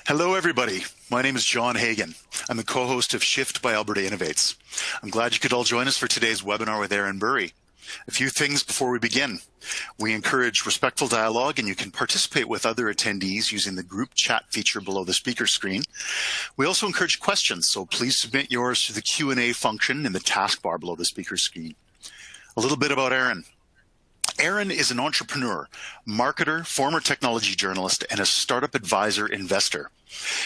Hello, everybody. My name is John Hagan. I'm the co-host of Shift by Alberta Innovates. I'm glad you could all join us for today's webinar with Erin Bury. A few things before we begin. We encourage respectful dialogue, and you can participate with other attendees using the group chat feature below the speaker screen. We also encourage questions, so please submit yours to the Q&A function in the taskbar below the speaker screen. A little bit about Erin. Erin is an entrepreneur, marketer, former technology journalist, and a startup advisor investor.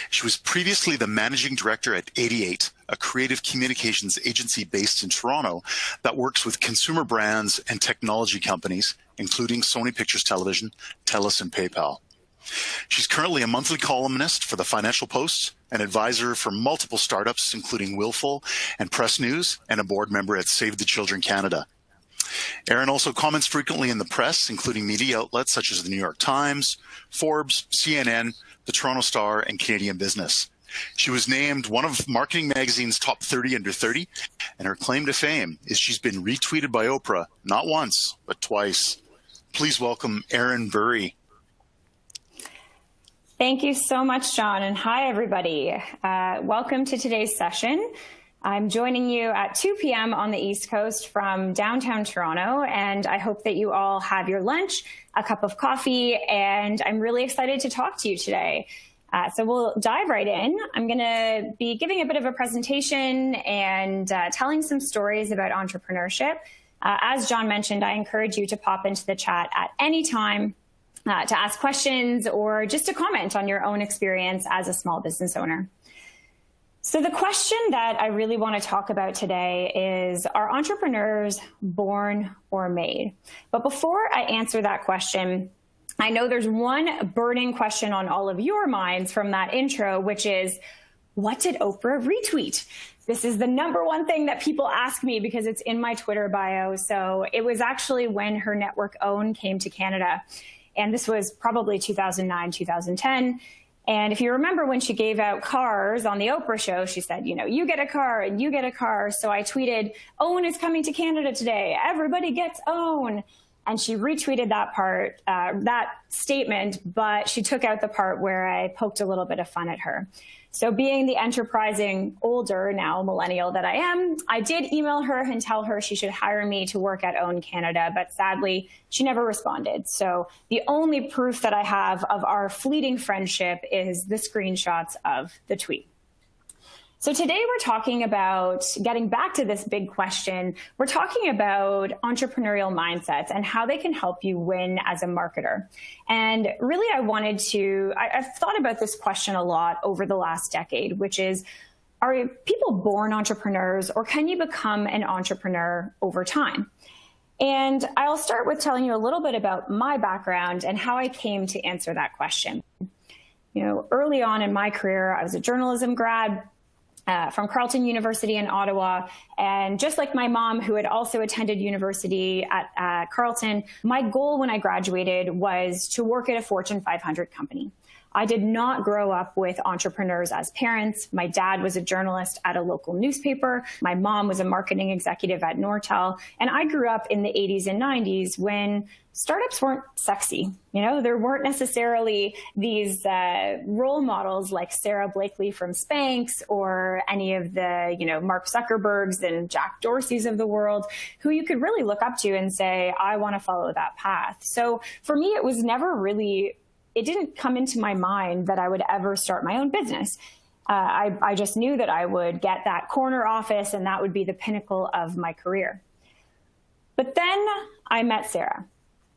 She was previously the managing director at 88, a creative communications agency based in Toronto that works with consumer brands and technology companies, including Sony Pictures Television, TELUS, and PayPal. She's currently a monthly columnist for the Financial Post, an advisor for multiple startups, including Willful and Press News, and a board member at Save the Children Canada. Erin also comments frequently in the press, including media outlets such as the New York Times, Forbes, CNN, the Toronto Star, and Canadian Business. She was named one of Marketing Magazine's top 30 under 30, and her claim to fame is she's been retweeted by Oprah not once, but twice. Please welcome Erin Bury. Thank you so much, John, and hi, everybody. Welcome to today's session. I'm joining you at 2 p.m. on the East Coast from downtown Toronto, and I hope that you all have your lunch, a cup of coffee, and I'm really excited to talk to you today. So we'll dive right in. I'm going to be giving a bit of a presentation and telling some stories about entrepreneurship. As John mentioned, I encourage you to pop into the chat at any time to ask questions or just to comment on your own experience as a small business owner. So the question that I really want to talk about today is, are entrepreneurs born or made? But before I answer that question, I know there's one burning question on all of your minds from that intro, which is, what did Oprah retweet? This is the number one thing that people ask me because it's in my Twitter bio. So it was actually when her network OWN came to Canada. And this was probably 2009, 2010. And if you remember when she gave out cars on the Oprah show, she said, you know, you get a car and you get a car. So I tweeted, OWN is coming to Canada today. Everybody gets OWN. And she retweeted that part, that statement, but she took out the part where I poked a little bit of fun at her. So being the enterprising, older now millennial that I am, I did email her and tell her she should hire me to work at OWN Canada, but sadly, she never responded. So the only proof that I have of our fleeting friendship is the screenshots of the tweet. So today we're talking about, getting back to this big question, we're talking about entrepreneurial mindsets and how they can help you win as a marketer. And really I've thought about this question a lot over the last decade, which is, are people born entrepreneurs or can you become an entrepreneur over time? And I'll start with telling you a little bit about my background and how I came to answer that question. You know, early on in my career, I was a journalism grad, from Carleton University in Ottawa. And just like my mom, who had also attended university at Carleton, my goal when I graduated was to work at a Fortune 500 company. I did not grow up with entrepreneurs as parents. My dad was a journalist at a local newspaper. My mom was a marketing executive at Nortel. And I grew up in the 80s and 90s when startups weren't sexy. You know, there weren't necessarily these role models like Sarah Blakely from Spanx or any of the, you know, Mark Zuckerbergs and Jack Dorseys of the world who you could really look up to and say, I want to follow that path. So for me, it was never really, it didn't come into my mind that I would ever start my own business. I just knew that I would get that corner office and that would be the pinnacle of my career. But then I met Sarah.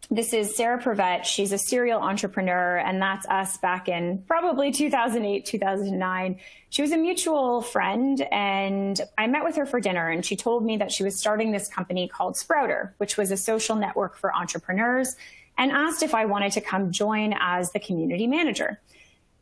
This is Sarah Prevet. She's a serial entrepreneur, and that's us back in probably 2008, 2009. She was a mutual friend, and I met with her for dinner, and she told me that she was starting this company called Sprouter, which was a social network for entrepreneurs, and asked if I wanted to come join as the community manager.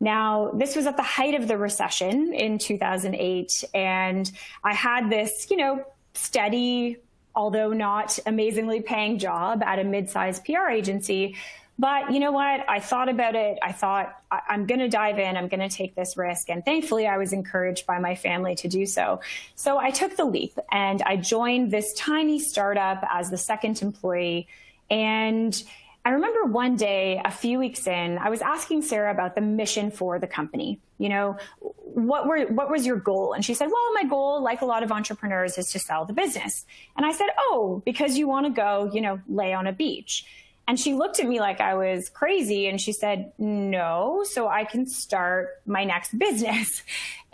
Now, this was at the height of the recession in 2008, and I had this, you know, steady, although not amazingly paying job at a mid-sized PR agency. But you know what? I thought about it. I thought, I'm going to dive in. I'm going to take this risk. And thankfully, I was encouraged by my family to do so. So I took the leap and I joined this tiny startup as the second employee. And I remember one day, a few weeks in, I was asking Sarah about the mission for the company. What was your goal? And she said, well, my goal, like a lot of entrepreneurs, is to sell the business. And I said, oh, because you want to go, lay on a beach. And she looked at me like I was crazy, and she said, no, so I can start my next business.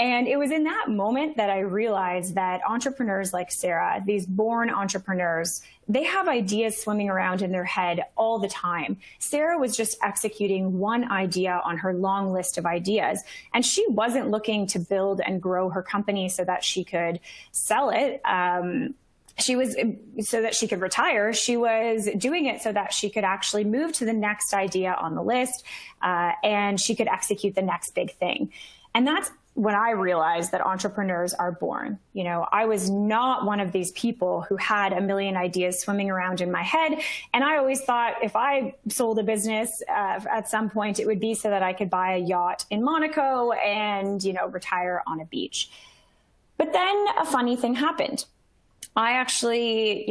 And it was in that moment that I realized that entrepreneurs like Sarah, these born entrepreneurs, they have ideas swimming around in their head all the time. Sarah was just executing one idea on her long list of ideas, and she wasn't looking to build and grow her company so that she could sell it. She was so that she could retire. She was doing it so that she could actually move to the next idea on the list, and she could execute the next big thing. And that's when I realized that entrepreneurs are born. I was not one of these people who had a million ideas swimming around in my head. And I always thought if I sold a business at some point, it would be so that I could buy a yacht in Monaco and, retire on a beach. But then a funny thing happened. I actually,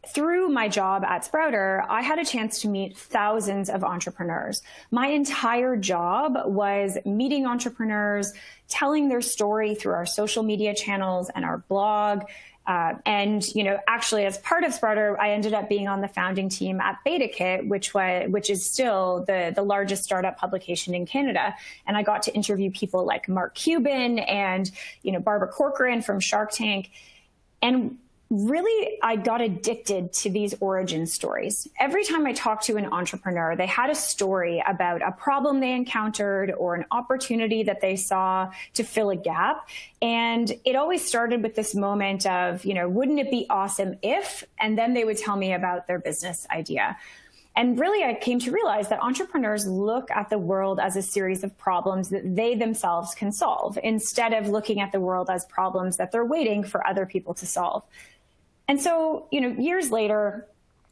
through my job at Sprouter, I had a chance to meet thousands of entrepreneurs. My entire job was meeting entrepreneurs, telling their story through our social media channels and our blog. Actually, as part of Sprouter, I ended up being on the founding team at BetaKit, which is still the largest startup publication in Canada. And I got to interview people like Mark Cuban and, Barbara Corcoran from Shark Tank. And really, I got addicted to these origin stories. Every time I talked to an entrepreneur, they had a story about a problem they encountered or an opportunity that they saw to fill a gap. And it always started with this moment of, wouldn't it be awesome if, and then they would tell me about their business idea. And really, I came to realize that entrepreneurs look at the world as a series of problems that they themselves can solve, instead of looking at the world as problems that they're waiting for other people to solve. And so, years later,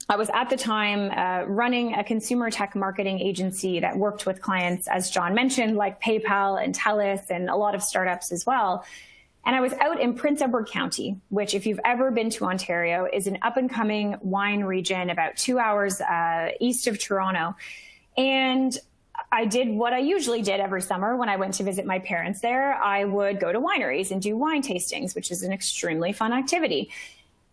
I was at the time running a consumer tech marketing agency that worked with clients, as John mentioned, like PayPal and TELUS and a lot of startups as well. And I was out in Prince Edward County, which, if you've ever been to Ontario, is an up-and-coming wine region about 2 hours east of Toronto. And I did what I usually did every summer when I went to visit my parents there. I would go to wineries and do wine tastings, which is an extremely fun activity.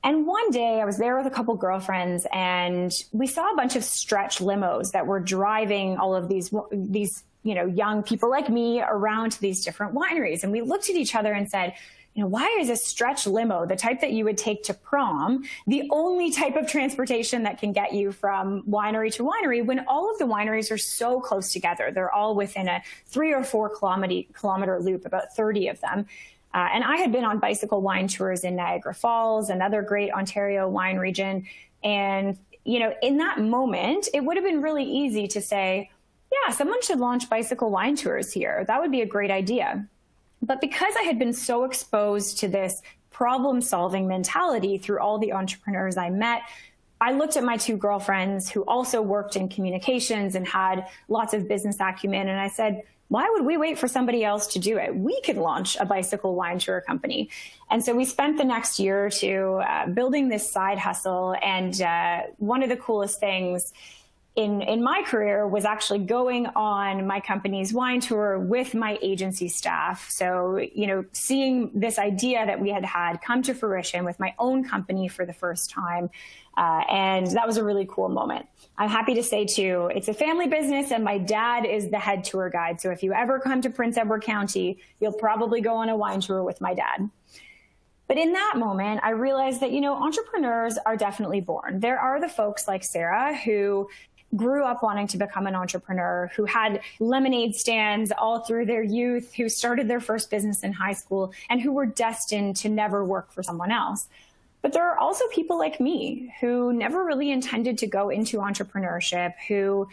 And one day I was there with a couple girlfriends, and we saw a bunch of stretch limos that were driving all of these young people like me around to these different wineries. And we looked at each other and said, why is a stretch limo, the type that you would take to prom, the only type of transportation that can get you from winery to winery, when all of the wineries are so close together? They're all within a 3 or 4 kilometer loop, about 30 of them. And I had been on bicycle wine tours in Niagara Falls, another great Ontario wine region. And, in that moment, it would have been really easy to say, yeah, someone should launch bicycle wine tours here. That would be a great idea. But because I had been so exposed to this problem-solving mentality through all the entrepreneurs I met, I looked at my 2 girlfriends who also worked in communications and had lots of business acumen, and I said, why would we wait for somebody else to do it? We could launch a bicycle wine tour company. And so we spent the next year or two building this side hustle. And one of the coolest things in my career was actually going on my company's wine tour with my agency staff. So, seeing this idea that we had come to fruition with my own company for the first time. And that was a really cool moment. I'm happy to say, too, it's a family business, and my dad is the head tour guide. So if you ever come to Prince Edward County, you'll probably go on a wine tour with my dad. But in that moment, I realized that, entrepreneurs are definitely born. There are the folks like Sarah who grew up wanting to become an entrepreneur, who had lemonade stands all through their youth, who started their first business in high school, and who were destined to never work for someone else. But there are also people like me who never really intended to go into entrepreneurship, who,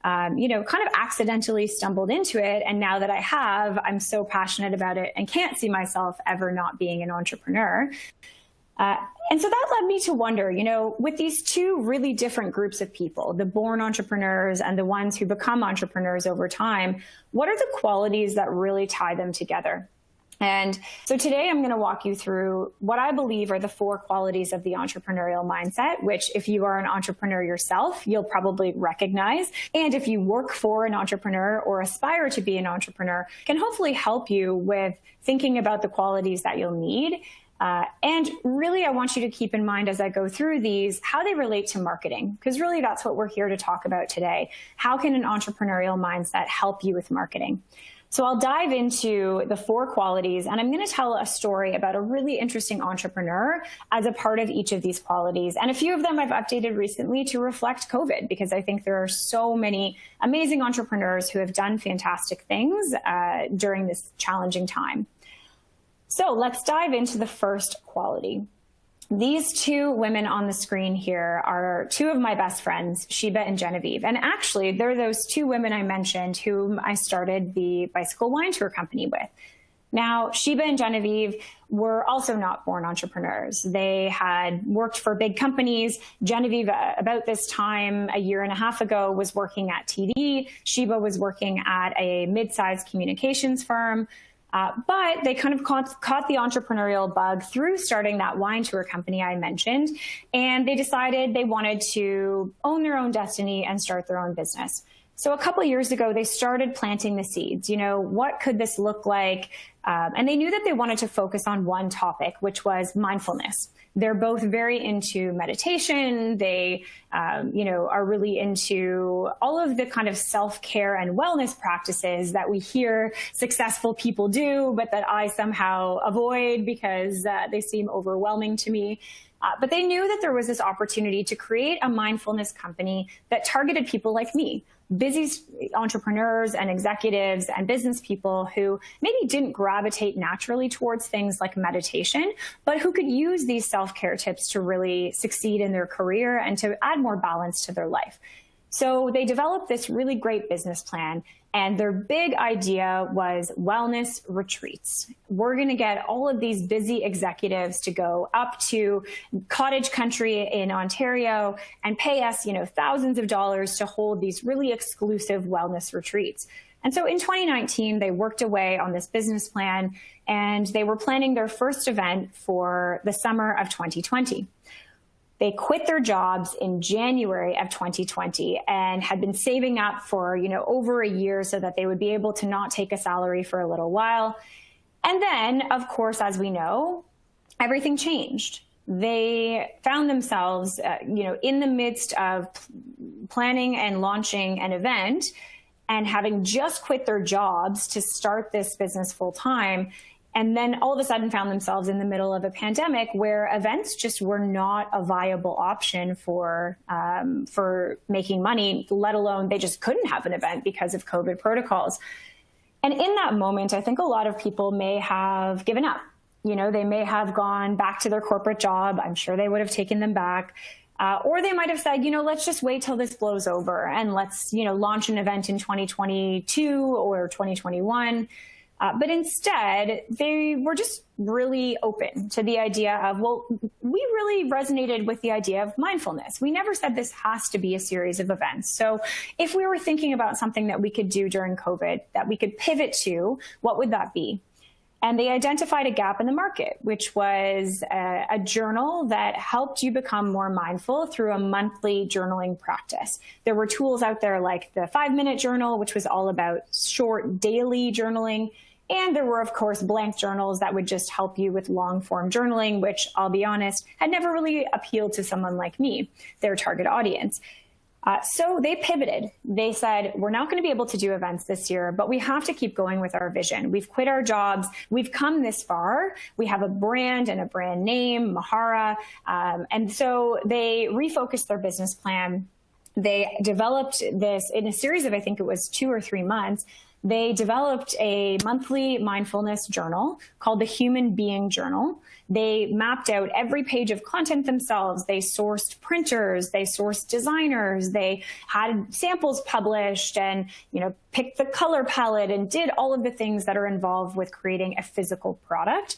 kind of accidentally stumbled into it. And now that I have, I'm so passionate about it and can't see myself ever not being an entrepreneur. And so that led me to wonder, with these 2 really different groups of people, the born entrepreneurs and the ones who become entrepreneurs over time, what are the qualities that really tie them together? And so today I'm going to walk you through what I believe are the 4 qualities of the entrepreneurial mindset, which if you are an entrepreneur yourself, you'll probably recognize. And if you work for an entrepreneur or aspire to be an entrepreneur, can hopefully help you with thinking about the qualities that you'll need. And really, I want you to keep in mind as I go through these, how they relate to marketing, because really that's what we're here to talk about today. How can an entrepreneurial mindset help you with marketing? So I'll dive into the 4 qualities, and I'm going to tell a story about a really interesting entrepreneur as a part of each of these qualities. And a few of them I've updated recently to reflect COVID, because I think there are so many amazing entrepreneurs who have done fantastic things during this challenging time. So let's dive into the first quality. These 2 women on the screen here are 2 of my best friends, Sheba and Genevieve. And actually, they're those 2 women I mentioned whom I started the bicycle wine tour company with. Now, Sheba and Genevieve were also not born entrepreneurs. They had worked for big companies. Genevieve, about this time, a year and a half ago, was working at TD. Sheba was working at a mid-sized communications firm. But they kind of caught the entrepreneurial bug through starting that wine tour company I mentioned, and they decided they wanted to own their own destiny and start their own business. So a couple of years ago, they started planting the seeds. What could this look like? And they knew that they wanted to focus on one topic, which was mindfulness. They're both very into meditation. They, are really into all of the kind of self-care and wellness practices that we hear successful people do, but that I somehow avoid because they seem overwhelming to me. But they knew that there was this opportunity to create a mindfulness company that targeted people like me, busy entrepreneurs and executives and business people who maybe didn't gravitate naturally towards things like meditation, but who could use these self-care tips to really succeed in their career and to add more balance to their life. So they developed this really great business plan, and their big idea was wellness retreats. We're going to get all of these busy executives to go up to cottage country in Ontario and pay us, thousands of dollars to hold these really exclusive wellness retreats. And so in 2019, they worked away on this business plan, and they were planning their first event for the summer of 2020. They quit their jobs in January of 2020 and had been saving up for, over a year so that they would be able to not take a salary for a little while. And then, of course, as we know, everything changed. They found themselves, in the midst of planning and launching an event and having just quit their jobs to start this business full time. And then all of a sudden found themselves in the middle of a pandemic where events just were not a viable option for making money, let alone they just couldn't have an event because of COVID protocols. And in that moment, I think a lot of people may have given up. They may have gone back to their corporate job. I'm sure they would have taken them back. Or they might have said, let's just wait till this blows over and let's, launch an event in 2022 or 2021. But instead, they were just really open to the idea of, we really resonated with the idea of mindfulness. We never said this has to be a series of events. So if we were thinking about something that we could do during COVID, that we could pivot to, what would that be? And they identified a gap in the market, which was a journal that helped you become more mindful through a monthly journaling practice. There were tools out there like the 5-minute journal, which was all about short daily journaling. And there were, of course, blank journals that would just help you with long-form journaling, which, I'll be honest, had never really appealed to someone like me, their target audience. So they pivoted. They said, we're not going to be able to do events this year, but we have to keep going with our vision. We've quit our jobs. We've come this far. We have a brand and a brand name, Mahara. And so they refocused their business plan. They developed this in a series of, I think it was 2 or 3 months. They developed a monthly mindfulness journal called the Human Being Journal. They mapped out every page of content themselves. They sourced printers, they sourced designers, they had samples published and, picked the color palette and did all of the things that are involved with creating a physical product.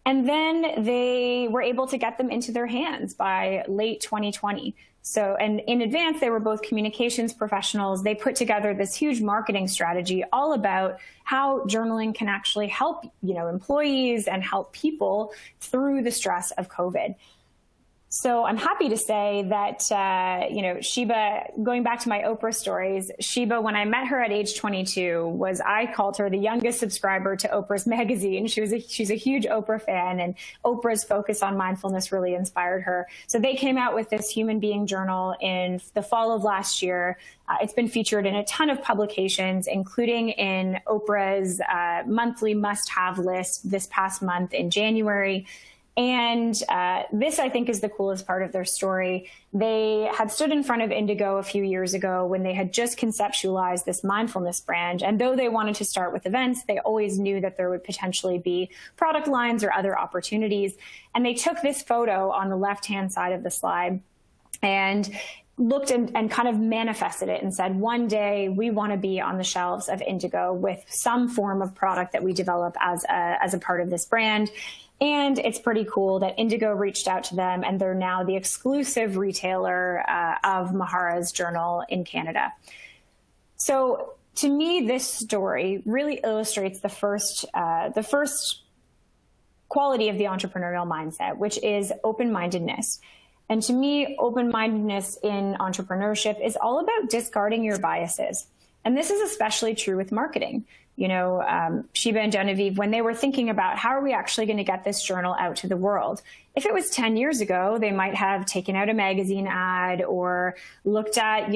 And then they were able to get them into their hands by late 2020. So, and in advance, they were both communications professionals. They put together this huge marketing strategy all about how journaling can actually help, employees and help people through the stress of COVID. So I'm happy to say that, Sheba, going back to my Oprah stories, Sheba, when I met her at age 22, I called her the youngest subscriber to Oprah's magazine. She's a huge Oprah fan, and Oprah's focus on mindfulness really inspired her. So they came out with this human being journal in the fall of last year. It's been featured in a ton of publications, including in Oprah's monthly must-have list this past month in January. And this, I think, is the coolest part of their story. They had stood in front of Indigo a few years ago when they had just conceptualized this mindfulness brand. And though they wanted to start with events, they always knew that there would potentially be product lines or other opportunities. And they took this photo on the left-hand side of the slide and looked and kind of manifested it and said, one day we want to be on the shelves of Indigo with some form of product that we develop as a part of this brand. And it's pretty cool that Indigo reached out to them, and they're now the exclusive retailer of Mahara's journal in Canada. So to me, this story really illustrates the first quality of the entrepreneurial mindset, which is open-mindedness. And to me, open-mindedness in entrepreneurship is all about discarding your biases. And this is especially true with marketing. Sheba and Genevieve, when they were thinking about how are we actually going to get this journal out to the world, if it was 10 years ago, they might have taken out a magazine ad or looked at,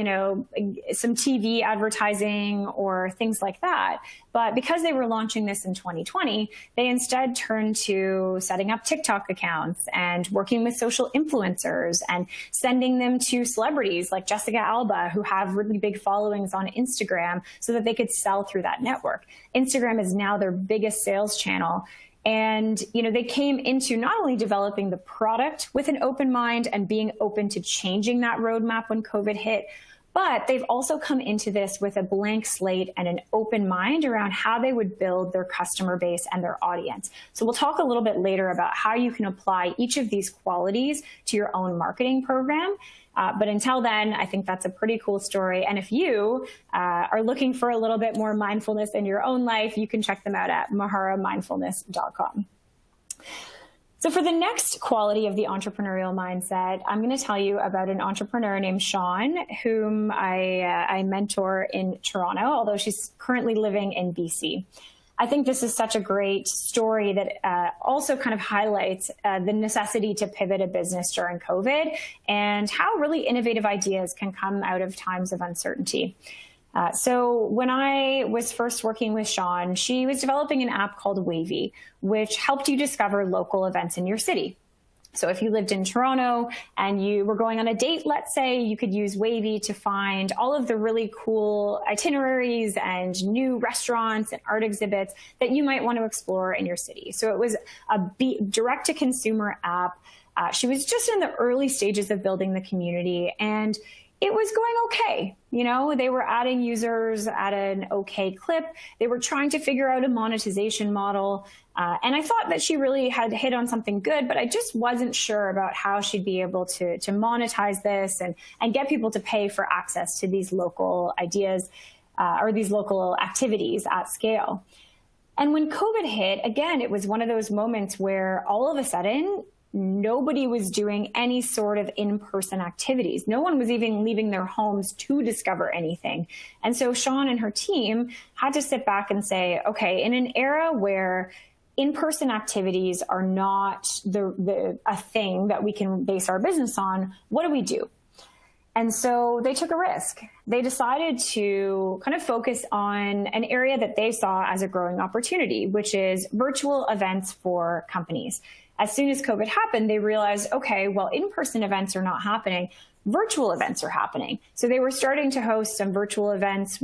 some TV advertising or things like that. But because they were launching this in 2020, they instead turned to setting up TikTok accounts and working with social influencers and sending them to celebrities like Jessica Alba, who have really big followings on Instagram, so that they could sell through that network. Instagram is now their biggest sales channel. And, they came into not only developing the product with an open mind and being open to changing that roadmap when COVID hit, but they've also come into this with a blank slate and an open mind around how they would build their customer base and their audience. So we'll talk a little bit later about how you can apply each of these qualities to your own marketing program. But until then, I think that's a pretty cool story. And if you are looking for a little bit more mindfulness in your own life, you can check them out at maharamindfulness.com. So for the next quality of the entrepreneurial mindset, I'm going to tell you about an entrepreneur named Sean, whom I mentor in Toronto, although she's currently living in BC. I think this is such a great story that also kind of highlights the necessity to pivot a business during COVID and how really innovative ideas can come out of times of uncertainty. So when I was first working with Sean, she was developing an app called Wavy, which helped you discover local events in your city. So if you lived in Toronto and you were going on a date, let's say, you could use Wavy to find all of the really cool itineraries and new restaurants and art exhibits that you might want to explore in your city. So it was a direct-to-consumer app. She was just in the early stages of building the community, and it was going okay. They were adding users at an okay clip. They were trying to figure out a monetization model. And I thought that she really had hit on something good, but I just wasn't sure about how she'd be able to monetize this and get people to pay for access to these local ideas or these local activities at scale. And when COVID hit, again, it was one of those moments where all of a sudden, nobody was doing any sort of in-person activities. No one was even leaving their homes to discover anything. And so Sean and her team had to sit back and say, okay, in an era where in-person activities are not a thing that we can base our business on, what do we do? And so they took a risk. They decided to kind of focus on an area that they saw as a growing opportunity, which is virtual events for companies. As soon as COVID happened, they realized, okay, well, in-person events are not happening. Virtual events are happening. So they were starting to host some virtual events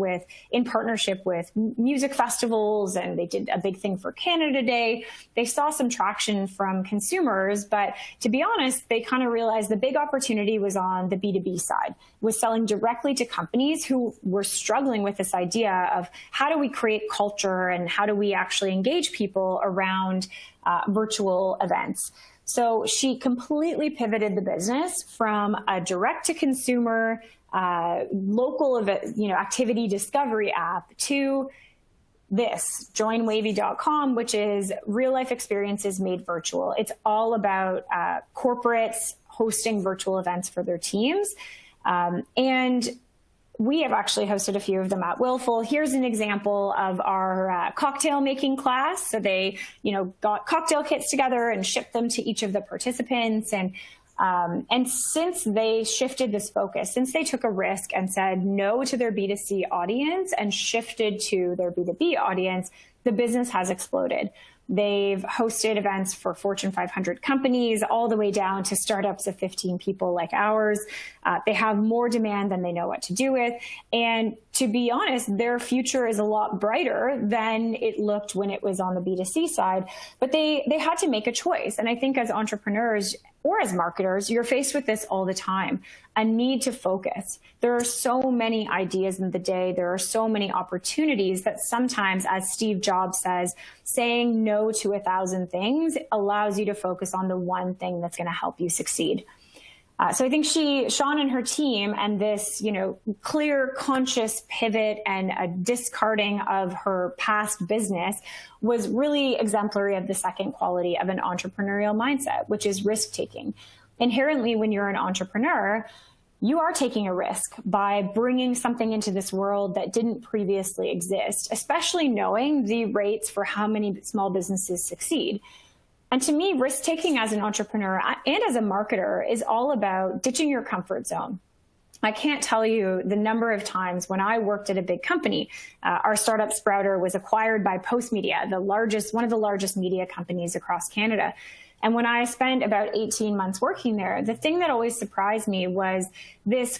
in partnership with music festivals, and they did a big thing for Canada Day. They saw some traction from consumers, but to be honest, they kind of realized the big opportunity was on the B2B side, was selling directly to companies who were struggling with this idea of how do we create culture and how do we actually engage people around virtual events. So she completely pivoted the business from a direct-to-consumer local activity discovery app to this, joinwavy.com, which is real-life experiences made virtual. It's all about corporates hosting virtual events for their teams. And we have actually hosted a few of them at Willful. Here's an example of our cocktail making class. So they, got cocktail kits together and shipped them to each of the participants. And since they shifted this focus, since they took a risk and said no to their B2C audience and shifted to their B2B audience, the business has exploded. They've hosted events for Fortune 500 companies all the way down to startups of 15 people like ours. They have more demand than they know what to do with. And to be honest, their future is a lot brighter than it looked when it was on the B2C side. But they had to make a choice. And I think as entrepreneurs or as marketers, you're faced with this all the time, a need to focus. There are so many ideas in the day. There are so many opportunities that sometimes, as Steve Jobs says, saying no to 1,000 things allows you to focus on the one thing that's going to help you succeed. So I think Sean and her team and this, clear, conscious pivot and a discarding of her past business was really exemplary of the second quality of an entrepreneurial mindset, which is risk-taking. Inherently, when you're an entrepreneur, you are taking a risk by bringing something into this world that didn't previously exist, especially knowing the rates for how many small businesses succeed. And to me, risk-taking as an entrepreneur and as a marketer is all about ditching your comfort zone. I can't tell you the number of times when I worked at a big company, our startup Sprouter was acquired by Postmedia, one of the largest media companies across Canada. And when I spent about 18 months working there, the thing that always surprised me was this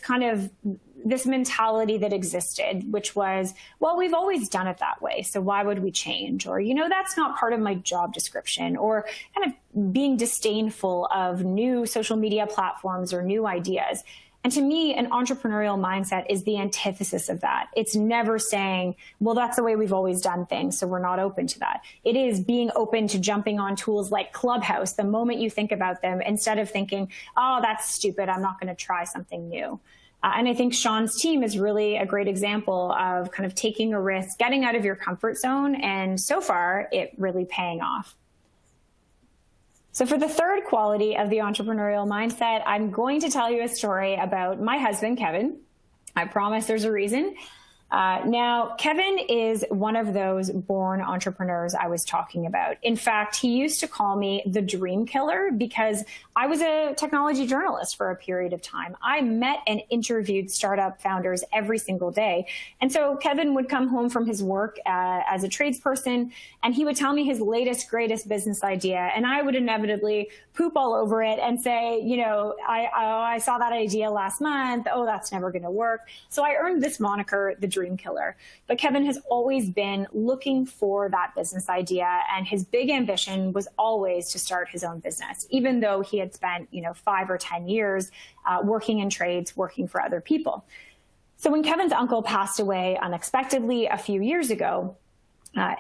mentality that existed, which was, well, we've always done it that way, so why would we change? Or, that's not part of my job description, or kind of being disdainful of new social media platforms or new ideas. And to me, an entrepreneurial mindset is the antithesis of that. It's never saying, well, that's the way we've always done things, so we're not open to that. It is being open to jumping on tools like Clubhouse the moment you think about them, instead of thinking, oh, that's stupid, I'm not going to try something new. And I think Sean's team is really a great example of kind of taking a risk, getting out of your comfort zone, and so far, it really paying off. So for the third quality of the entrepreneurial mindset, I'm going to tell you a story about my husband, Kevin. I promise there's a reason. Now, Kevin is one of those born entrepreneurs I was talking about. In fact, he used to call me the dream killer because I was a technology journalist for a period of time. I met and interviewed startup founders every single day. And so Kevin would come home from his work as a tradesperson, and he would tell me his latest, greatest business idea. And I would inevitably poop all over it and say, I saw that idea last month. Oh, that's never going to work. So I earned this moniker, the dream killer. But Kevin has always been looking for that business idea, and his big ambition was always to start his own business, even though he had spent 5 or 10 years working in trades, working for other people. So when Kevin's uncle passed away unexpectedly a few years ago,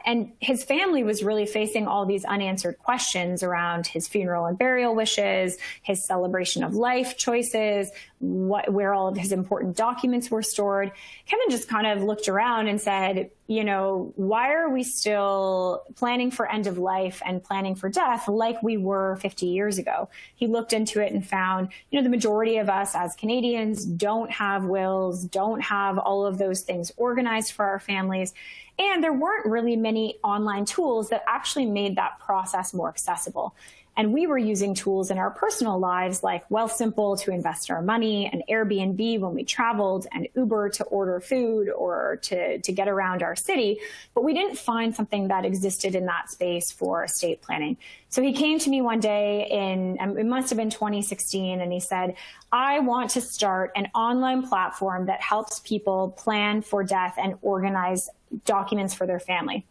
and his family was really facing all these unanswered questions around his funeral and burial wishes, his celebration of life choices, where all of his important documents were stored. Kevin just kind of looked around and said, why are we still planning for end of life and planning for death like we were 50 years ago? He looked into it and found, the majority of us as Canadians don't have wills, don't have all of those things organized for our families. And there weren't really many online tools that actually made that process more accessible. And we were using tools in our personal lives like Wealthsimple to invest our money, and Airbnb when we traveled, and Uber to order food or to get around our city. But we didn't find something that existed in that space for estate planning. So he came to me one day it must have been 2016, and he said, I want to start an online platform that helps people plan for death and organize documents for their family.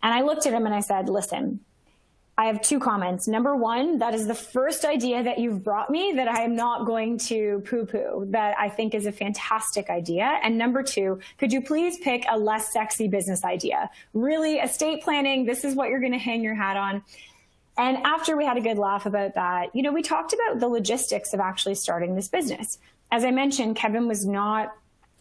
And I looked at him and I said, listen, I have 2 comments. Number 1, that is the first idea that you've brought me that I am not going to poo-poo, that I think is a fantastic idea. And number 2, could you please pick a less sexy business idea? Really, estate planning, this is what you're going to hang your hat on. And after we had a good laugh about that, we talked about the logistics of actually starting this business. As I mentioned, Kevin was not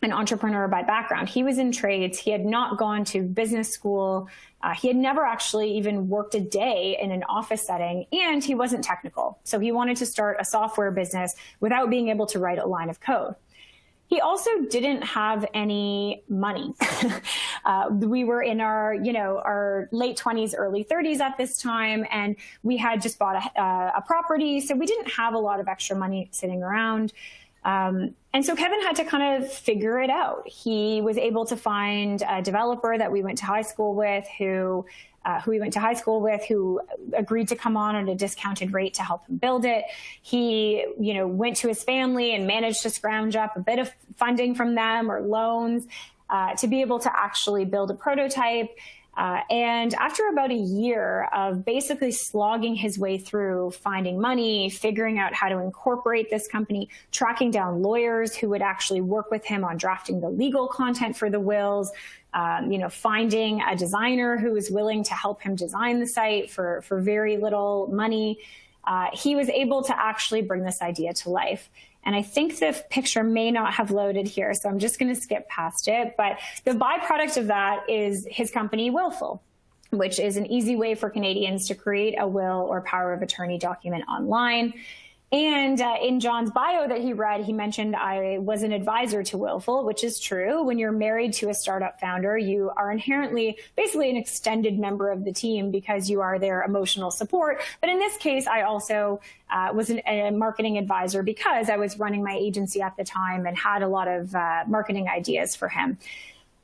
an entrepreneur by background. He was in trades. He had not gone to business school. He had never actually even worked a day in an office setting, and he wasn't technical. So he wanted to start a software business without being able to write a line of code. He also didn't have any money. We were in our late 20s, early 30s at this time, and we had just bought a property. So we didn't have a lot of extra money sitting around. And so Kevin had to kind of figure it out. He was able to find a developer that we went to high school with who agreed to come on at a discounted rate to help him build it. He, went to his family and managed to scrounge up a bit of funding from them or loans to be able to actually build a prototype. And after about a year of basically slogging his way through finding money, figuring out how to incorporate this company, tracking down lawyers who would actually work with him on drafting the legal content for the wills, finding a designer who was willing to help him design the site for very little money, he was able to actually bring this idea to life. And I think the picture may not have loaded here, so I'm just going to skip past it. But the byproduct of that is his company, Willful, which is an easy way for Canadians to create a will or power of attorney document online. And in John's bio that he read, he mentioned I was an advisor to Willful, which is true. When you're married to a startup founder, you are inherently basically an extended member of the team because you are their emotional support. But in this case, I also was a marketing advisor because I was running my agency at the time and had a lot of marketing ideas for him.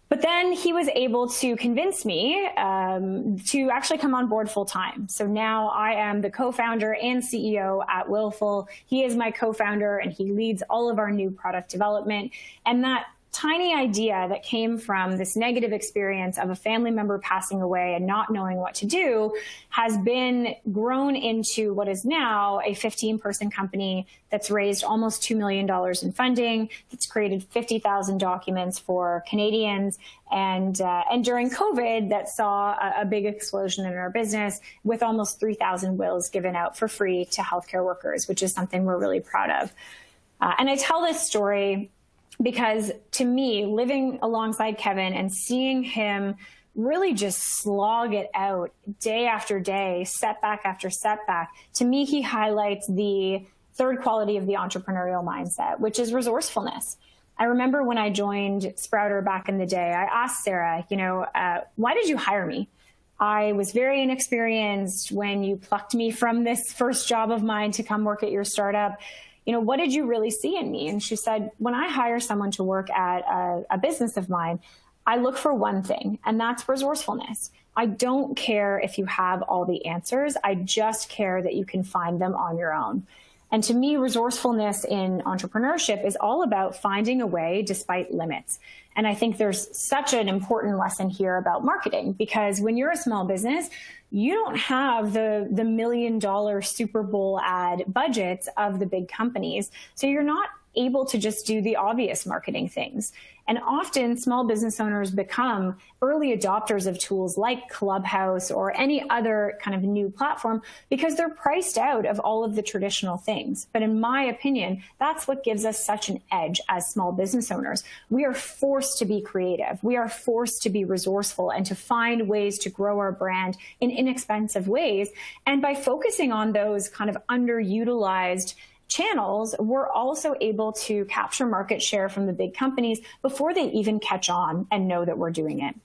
But then he was able to convince me to actually come on board full time. So now I am the co-founder and CEO at Willful. He is my co-founder and he leads all of our new product development. And that tiny idea that came from this negative experience of a family member passing away and not knowing what to do has been grown into what is now a 15-person company that's raised almost $2 million in funding, that's created 50,000 documents for Canadians, and during COVID that saw a big explosion in our business with almost 3,000 wills given out for free to healthcare workers, which is something we're really proud of. And I tell this story because to me, living alongside Kevin and seeing him really just slog it out day after day, setback after setback, to me, he highlights the third quality of the entrepreneurial mindset, which is resourcefulness. I remember when I joined Sprouter back in the day, I asked Sarah, why did you hire me? I was very inexperienced when you plucked me from this first job of mine to come work at your startup. What did you really see in me? And she said, when I hire someone to work at a business of mine, I look for one thing, and that's resourcefulness. I don't care if you have all the answers. I just care that you can find them on your own. And to me, resourcefulness in entrepreneurship is all about finding a way despite limits. And I think there's such an important lesson here about marketing, because when you're a small business, you don't have the $1 million Super Bowl ad budgets of the big companies. So you're not able to just do the obvious marketing things. And often small business owners become early adopters of tools like Clubhouse or any other kind of new platform because they're priced out of all of the traditional things. But in my opinion, that's what gives us such an edge as small business owners. We are forced to be creative. We are forced to be resourceful and to find ways to grow our brand in inexpensive ways. And by focusing on those kind of underutilized channels, we're also able to capture market share from the big companies before they even catch on and know that we're doing it.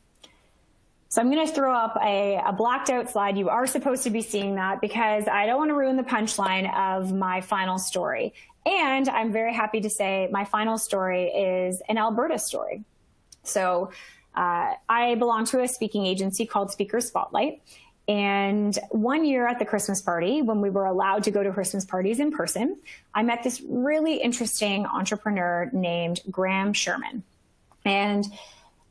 So I'm going to throw up a blacked out slide. You are supposed to be seeing that because I don't want to ruin the punchline of my final story. And I'm very happy to say my final story is an Alberta story. So I belong to a speaking agency called Speaker Spotlight. And one year at the Christmas party, when we were allowed to go to Christmas parties in person, I met this really interesting entrepreneur named Graham Sherman. And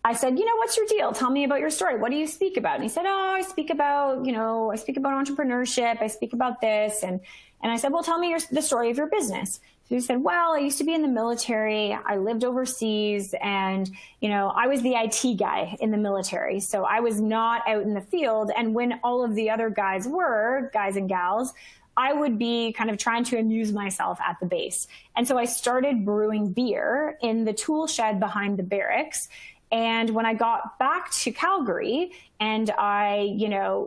I said, what's your deal? Tell me about your story. What do you speak about? And he said, I speak about entrepreneurship. I speak about this. And I said, well, tell me the story of your business. So he said, well, I used to be in the military. I lived overseas, and, I was the IT guy in the military. So I was not out in the field. And when all of the other guys and gals, I would be kind of trying to amuse myself at the base. And so I started brewing beer in the tool shed behind the barracks. And when I got back to Calgary and I,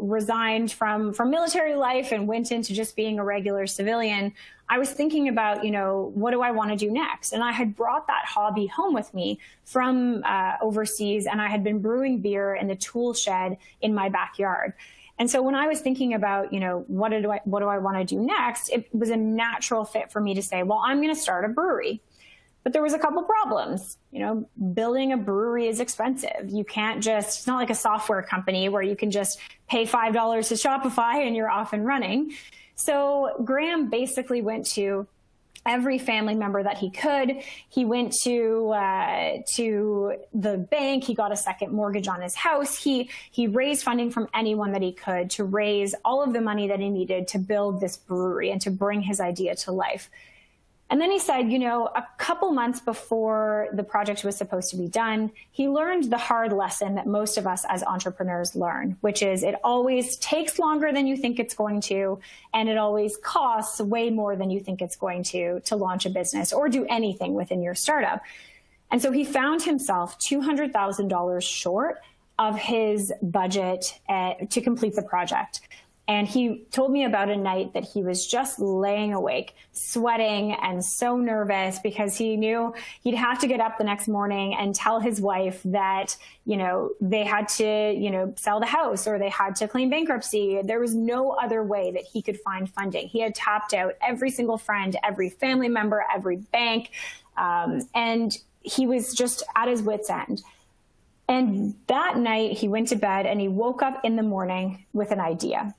resigned from military life and went into just being a regular civilian, I was thinking about, what do I want to do next? And I had brought that hobby home with me from overseas, and I had been brewing beer in the tool shed in my backyard. And so when I was thinking about, what do I want to do next, it was a natural fit for me to say, well, I'm going to start a brewery. But there was a couple problems. Building a brewery is expensive. You can't it's not like a software company where you can just pay $5 to Shopify and you're off and running. So Graham basically went to every family member that he could. He went to the bank. He got a second mortgage on his house. He raised funding from anyone that he could to raise all of the money that he needed to build this brewery and to bring his idea to life. And then he said, a couple months before the project was supposed to be done, he learned the hard lesson that most of us as entrepreneurs learn, which is it always takes longer than you think it's going to, and it always costs way more than you think it's going to launch a business or do anything within your startup. And so he found himself $200,000 short of his budget to complete the project. And he told me about a night that he was just laying awake, sweating and so nervous because he knew he'd have to get up the next morning and tell his wife that, they had to, sell the house or they had to claim bankruptcy. There was no other way that he could find funding. He had tapped out every single friend, every family member, every bank, and he was just at his wit's end. And that night he went to bed and he woke up in the morning with an idea.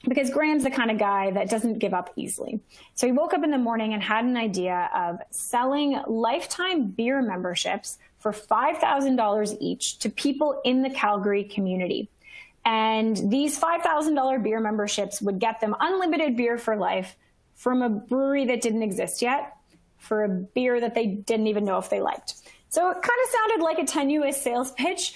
Because Graham's the kind of guy that doesn't give up easily. So he woke up in the morning and had an idea of selling lifetime beer memberships for $5,000 each to people in the Calgary community. And these $5,000 beer memberships would get them unlimited beer for life from a brewery that didn't exist yet, for a beer that they didn't even know if they liked. So it kind of sounded like a tenuous sales pitch.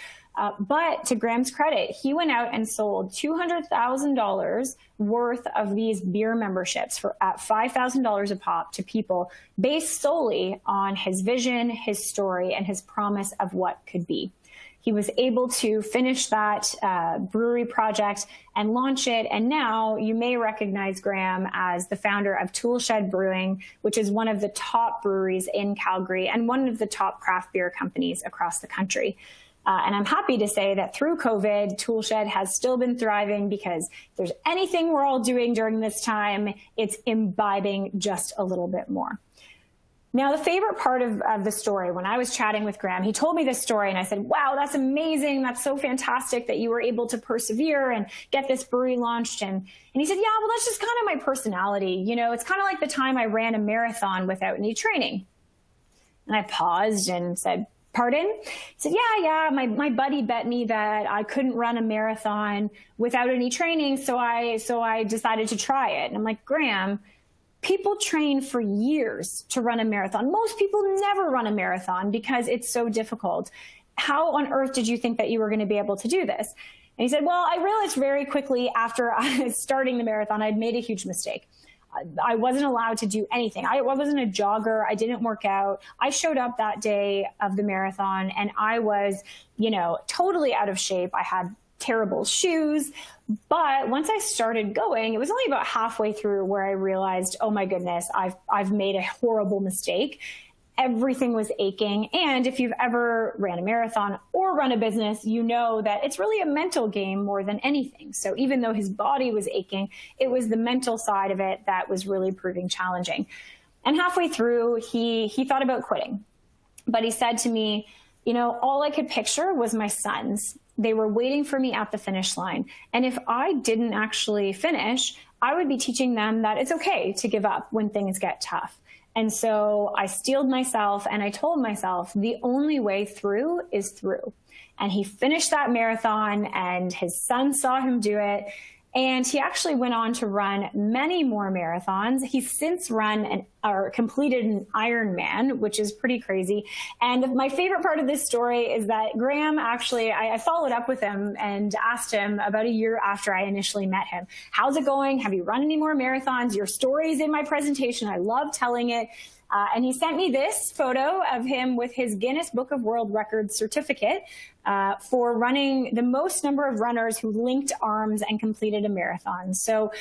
But to Graham's credit, he went out and sold $200,000 worth of these beer memberships at $5,000 a pop to people based solely on his vision, his story, and his promise of what could be. He was able to finish that brewery project and launch it. And now you may recognize Graham as the founder of Toolshed Brewing, which is one of the top breweries in Calgary and one of the top craft beer companies across the country. And I'm happy to say that through COVID, Toolshed has still been thriving because if there's anything we're all doing during this time, it's imbibing just a little bit more. Now, the favorite part of the story, when I was chatting with Graham, he told me this story and I said, wow, that's amazing. That's so fantastic that you were able to persevere and get this brewery launched. And he said, yeah, well, that's just kind of my personality. It's kind of like the time I ran a marathon without any training. And I paused and said, pardon? He said, yeah, my buddy bet me that I couldn't run a marathon without any training, so I decided to try it. And I'm like, Graham, people train for years to run a marathon. Most people never run a marathon because it's so difficult. How on earth did you think that you were going to be able to do this? And he said, well, I realized very quickly after starting the marathon, I'd made a huge mistake. I wasn't allowed to do anything. I wasn't a jogger. I didn't work out. I showed up that day of the marathon and I was, totally out of shape. I had terrible shoes. But once I started going, it was only about halfway through where I realized, oh my goodness, I've made a horrible mistake. Everything was aching. And if you've ever ran a marathon or run a business, you know that it's really a mental game more than anything. So even though his body was aching, it was the mental side of it that was really proving challenging. And halfway through, he thought about quitting. But he said to me, all I could picture was my sons. They were waiting for me at the finish line. And if I didn't actually finish, I would be teaching them that it's okay to give up when things get tough. And so I steeled myself and I told myself the only way through is through. And he finished that marathon and his son saw him do it. And he actually went on to run many more marathons. He's since run or completed an Ironman, which is pretty crazy. And my favorite part of this story is that Graham actually, I followed up with him and asked him about a year after I initially met him, how's it going? Have you run any more marathons? Your story is in my presentation. I love telling it. And he sent me this photo of him with his Guinness Book of World Records certificate for running the most number of runners who linked arms and completed a marathon. So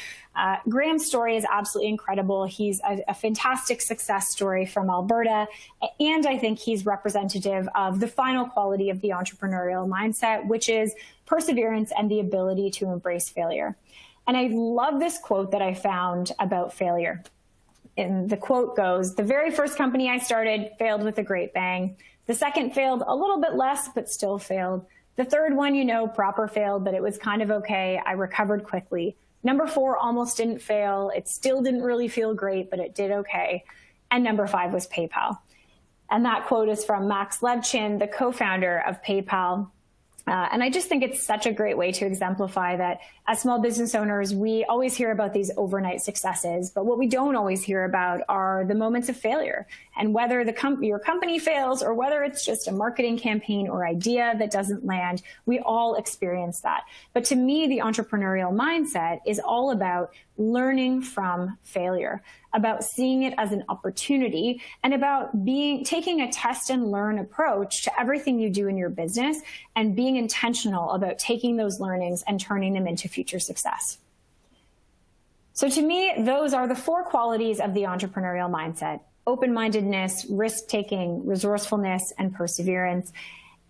Graham's story is absolutely incredible. He's a fantastic success story from Alberta, and I think he's representative of the final quality of the entrepreneurial mindset, which is perseverance and the ability to embrace failure. And I love this quote that I found about failure. And the quote goes, "The very first company I started failed with a great bang. The second failed a little bit less, but still failed. The third one, proper failed, but it was kind of okay. I recovered quickly. Number 4 almost didn't fail. It still didn't really feel great, but it did okay. And number 5 was PayPal." And that quote is from Max Levchin, the co-founder of PayPal. And I just think it's such a great way to exemplify that as small business owners, we always hear about these overnight successes, but what we don't always hear about are the moments of failure. And whether your company fails or whether it's just a marketing campaign or idea that doesn't land, we all experience that. But to me, the entrepreneurial mindset is all about learning from failure, about seeing it as an opportunity, and about taking a test and learn approach to everything you do in your business and being intentional about taking those learnings and turning them into future success. So to me, those are the 4 qualities of the entrepreneurial mindset: open-mindedness, risk-taking, resourcefulness, and perseverance.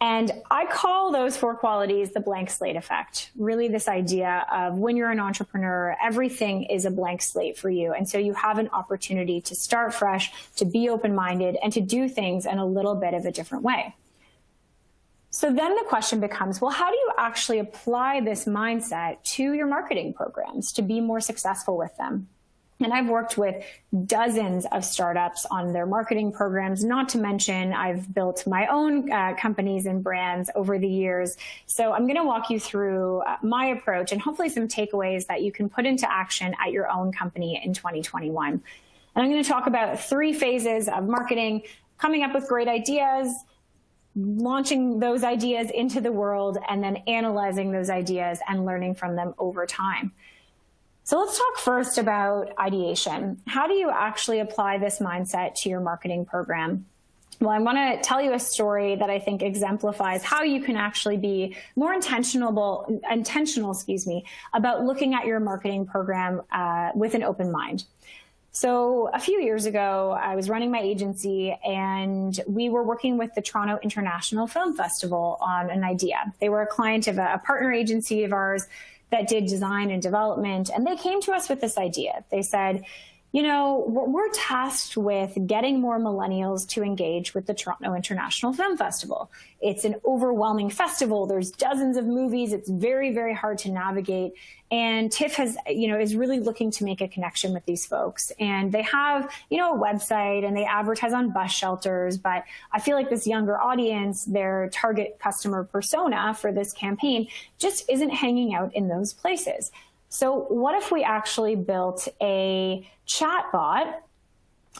And I call those 4 qualities the blank slate effect. Really this idea of when you're an entrepreneur, everything is a blank slate for you. And so you have an opportunity to start fresh, to be open-minded, and to do things in a little bit of a different way. So then the question becomes, well, how do you actually apply this mindset to your marketing programs to be more successful with them? And I've worked with dozens of startups on their marketing programs, not to mention I've built my own companies and brands over the years. So I'm going to walk you through my approach and hopefully some takeaways that you can put into action at your own company in 2021. And I'm going to talk about 3 phases of marketing: coming up with great ideas, launching those ideas into the world, and then analyzing those ideas and learning from them over time. So let's talk first about ideation. How do you actually apply this mindset to your marketing program? Well, I want to tell you a story that I think exemplifies how you can actually be more intentional, about looking at your marketing program with an open mind. So a few years ago, I was running my agency and we were working with the Toronto International Film Festival on an idea. They were a client of a partner agency of ours that did design and development, and they came to us with this idea. They said, we're tasked with getting more millennials to engage with the Toronto International Film Festival. It's an overwhelming festival. There's dozens of movies. It's very, very hard to navigate. And TIFF is really looking to make a connection with these folks. And they have, a website and they advertise on bus shelters. But I feel like this younger audience, their target customer persona for this campaign, just isn't hanging out in those places. So what if we actually built a chatbot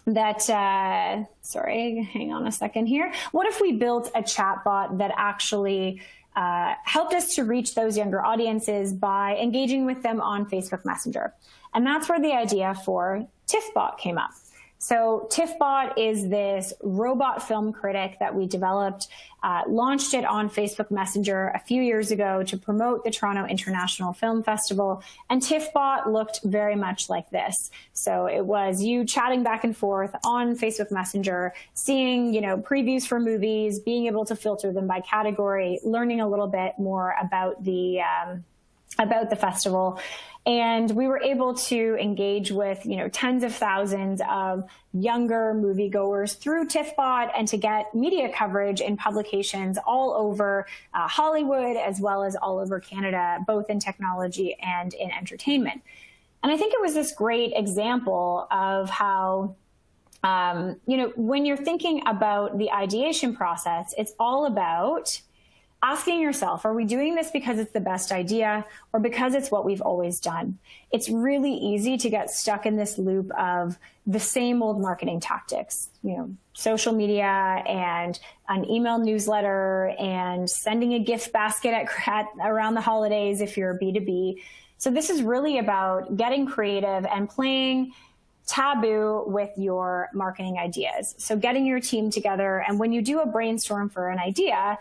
that, hang on a second here. What if we built a chatbot that actually helped us to reach those younger audiences by engaging with them on Facebook Messenger? And that's where the idea for TIFFbot came up. So TIFFbot is this robot film critic that we developed, launched it on Facebook Messenger a few years ago to promote the Toronto International Film Festival. And TIFFbot looked very much like this. So it was you chatting back and forth on Facebook Messenger, seeing, previews for movies, being able to filter them by category, learning a little bit more about the festival. And we were able to engage with, tens of thousands of younger moviegoers through TIFFbot and to get media coverage in publications all over Hollywood, as well as all over Canada, both in technology and in entertainment. And I think it was this great example of how When you're thinking about the ideation process, it's all about asking yourself, are we doing this because it's the best idea or because it's what we've always done? It's really easy to get stuck in this loop of the same old marketing tactics, social media and an email newsletter and sending a gift basket around the holidays if you're a B2B. So this is really about getting creative and playing taboo with your marketing ideas. So getting your team together, and when you do a brainstorm for an idea,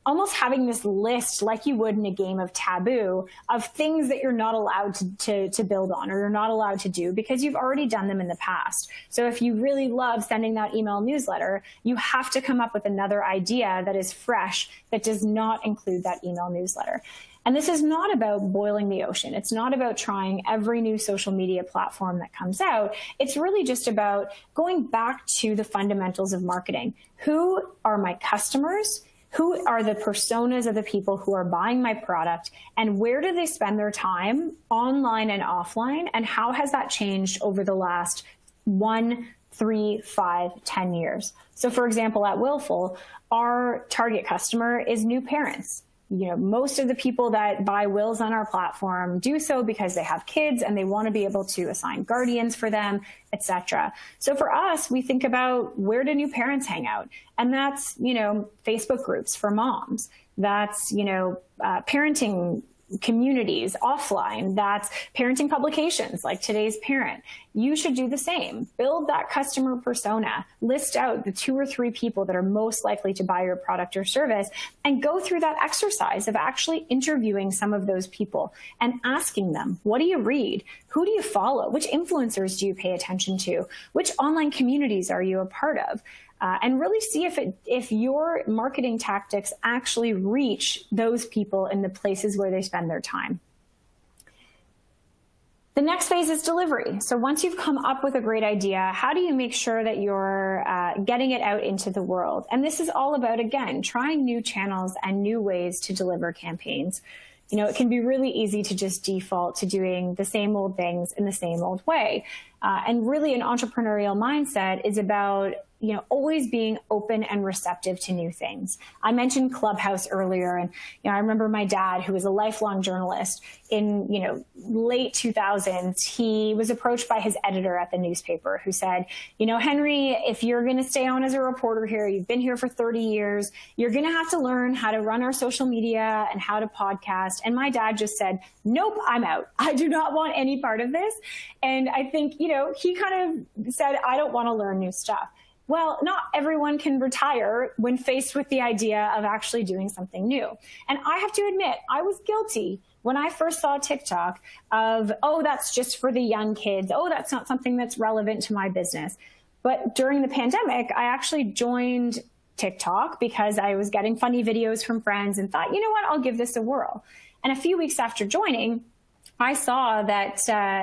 almost having this list like you would in a game of taboo of things that you're not allowed to build on or you're not allowed to do because you've already done them in the past. So if you really love sending that email newsletter, you have to come up with another idea that is fresh that does not include that email newsletter. And this is not about boiling the ocean. It's not about trying every new social media platform that comes out. It's really just about going back to the fundamentals of marketing. Who are my customers? Who are the personas of the people who are buying my product? And where do they spend their time online and offline? And how has that changed over the last 1, 3, 5, 10 years? So for example, at Willful, our target customer is new parents. Most of the people that buy wills on our platform do so because they have kids and they want to be able to assign guardians for them, etc. So for us, we think about where do new parents hang out? And that's, Facebook groups for moms. That's, parenting communities offline. That's parenting publications like Today's Parent. You should do the same. Build that customer persona. List out the 2 or 3 people that are most likely to buy your product or service and go through that exercise of actually interviewing some of those people and asking them, what do you read? Who do you follow? Which influencers do you pay attention to? Which online communities are you a part of? And really see if your marketing tactics actually reach those people in the places where they spend their time. The next phase is delivery. So once you've come up with a great idea, how do you make sure that you're getting it out into the world? And this is all about, again, trying new channels and new ways to deliver campaigns. It can be really easy to just default to doing the same old things in the same old way. And really an entrepreneurial mindset is about always being open and receptive to new things. I mentioned Clubhouse earlier, and I remember my dad, who was a lifelong journalist in late 2000s. He was approached by his editor at the newspaper, who said, Henry, if you're going to stay on as a reporter here, you've been here for 30 years, you're going to have to learn how to run our social media and how to podcast. And my dad just said, nope, I'm out. I do not want any part of this. And I think he kind of said, I don't want to learn new stuff. Well, not everyone can retire when faced with the idea of actually doing something new. And I have to admit, I was guilty when I first saw TikTok of, that's just for the young kids. That's not something that's relevant to my business. But during the pandemic, I actually joined TikTok because I was getting funny videos from friends and thought, I'll give this a whirl. And a few weeks after joining, I saw that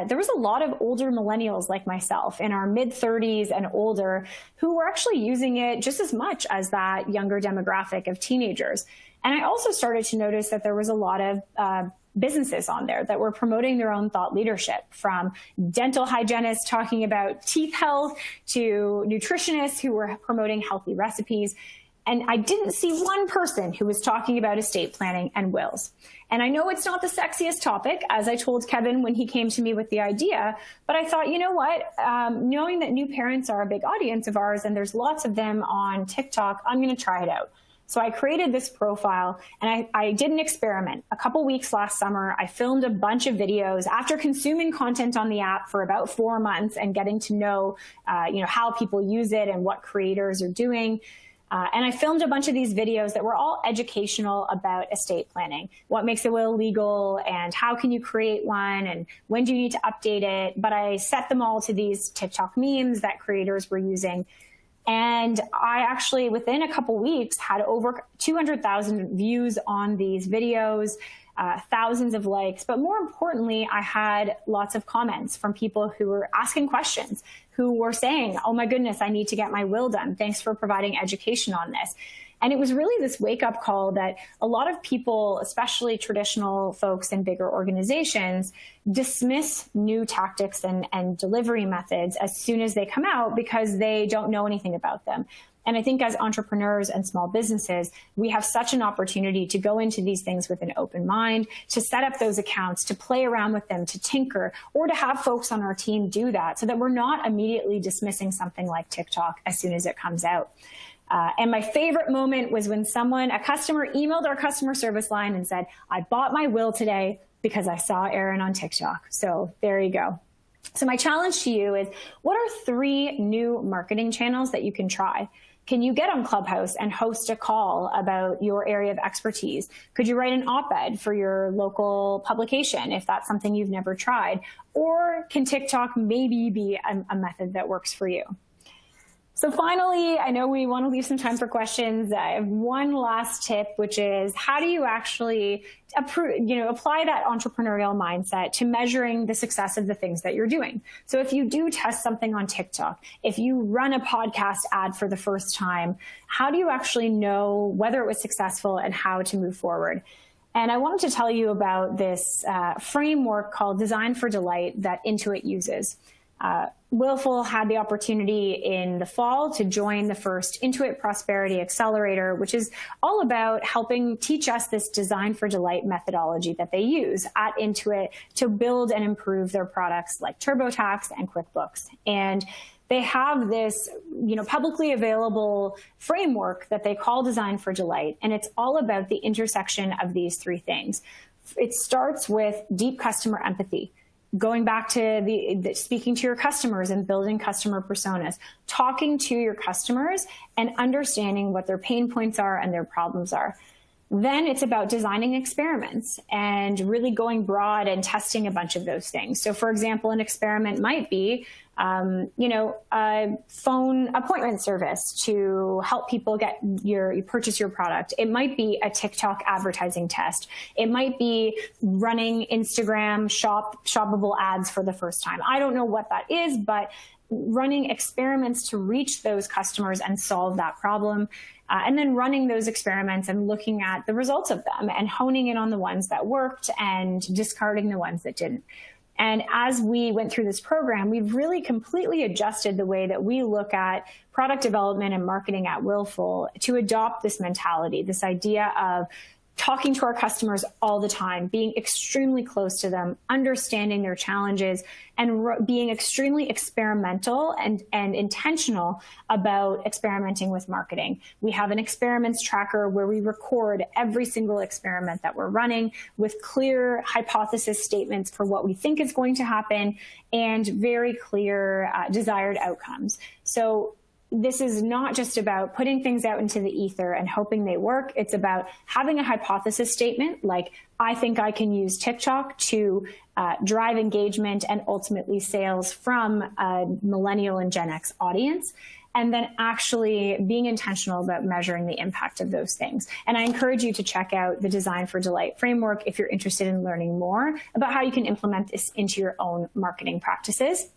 there was a lot of older millennials like myself in our mid-30s and older who were actually using it just as much as that younger demographic of teenagers. And I also started to notice that there was a lot of businesses on there that were promoting their own thought leadership, from dental hygienists talking about teeth health to nutritionists who were promoting healthy recipes. And I didn't see one person who was talking about estate planning and wills. And I know it's not the sexiest topic, as I told Kevin when he came to me with the idea, but I thought, knowing that new parents are a big audience of ours and there's lots of them on TikTok, I'm going to try it out. So I created this profile and I did an experiment. A couple weeks last summer, I filmed a bunch of videos after consuming content on the app for about 4 months and getting to know, how people use it and what creators are doing. And I filmed a bunch of these videos that were all educational about estate planning, what makes a will legal and how can you create one and when do you need to update it. But I set them all to these TikTok memes that creators were using. And I actually, within a couple weeks, had over 200,000 views on these videos, thousands of likes. But more importantly, I had lots of comments from people who were asking questions, who were saying, oh my goodness, I need to get my will done. Thanks for providing education on this. And it was really this wake-up call that a lot of people, especially traditional folks in bigger organizations, dismiss new tactics and delivery methods as soon as they come out because they don't know anything about them. And I think as entrepreneurs and small businesses, we have such an opportunity to go into these things with an open mind, to set up those accounts, to play around with them, to tinker, or to have folks on our team do that so that we're not immediately dismissing something like TikTok as soon as it comes out. And my favorite moment was when a customer emailed our customer service line and said, I bought my will today because I saw Erin on TikTok. So there you go. So my challenge to you is, what are 3 new marketing channels that you can try? Can you get on Clubhouse and host a call about your area of expertise? Could you write an op-ed for your local publication if that's something you've never tried? Or can TikTok maybe be a method that works for you? So finally, I know we want to leave some time for questions. I have one last tip, which is, how do you actually apply that entrepreneurial mindset to measuring the success of the things that you're doing? So if you do test something on TikTok, if you run a podcast ad for the first time, how do you actually know whether it was successful and how to move forward? And I wanted to tell you about this framework called Design for Delight that Intuit uses. Willful had the opportunity in the fall to join the first Intuit Prosperity Accelerator, which is all about helping teach us this Design for Delight methodology that they use at Intuit to build and improve their products like TurboTax and QuickBooks. And they have this, publicly available framework that they call Design for Delight, and it's all about the intersection of these 3 things. It starts with deep customer empathy, going back to the speaking to your customers and building customer personas, talking to your customers and understanding what their pain points are and their problems are. Then it's about designing experiments and really going broad and testing a bunch of those things. So for example, an experiment might be, a phone appointment service to help people purchase your product. It might be a TikTok advertising test. It might be running Instagram shoppable ads for the first time. I don't know what that is, but running experiments to reach those customers and solve that problem. And then running those experiments and looking at the results of them and honing in on the ones that worked and discarding the ones that didn't. And as we went through this program, we've really completely adjusted the way that we look at product development and marketing at Willful to adopt this mentality, this idea of talking to our customers all the time, being extremely close to them, understanding their challenges, and being extremely experimental and intentional about experimenting with marketing. We have an experiments tracker where we record every single experiment that we're running with clear hypothesis statements for what we think is going to happen and very clear desired outcomes. So this is not just about putting things out into the ether and hoping they work. It's about having a hypothesis statement like, I think I can use TikTok to drive engagement and ultimately sales from a millennial and Gen X audience, and then actually being intentional about measuring the impact of those things. And I encourage you to check out the Design for Delight framework if you're interested in learning more about how you can implement this into your own marketing practices.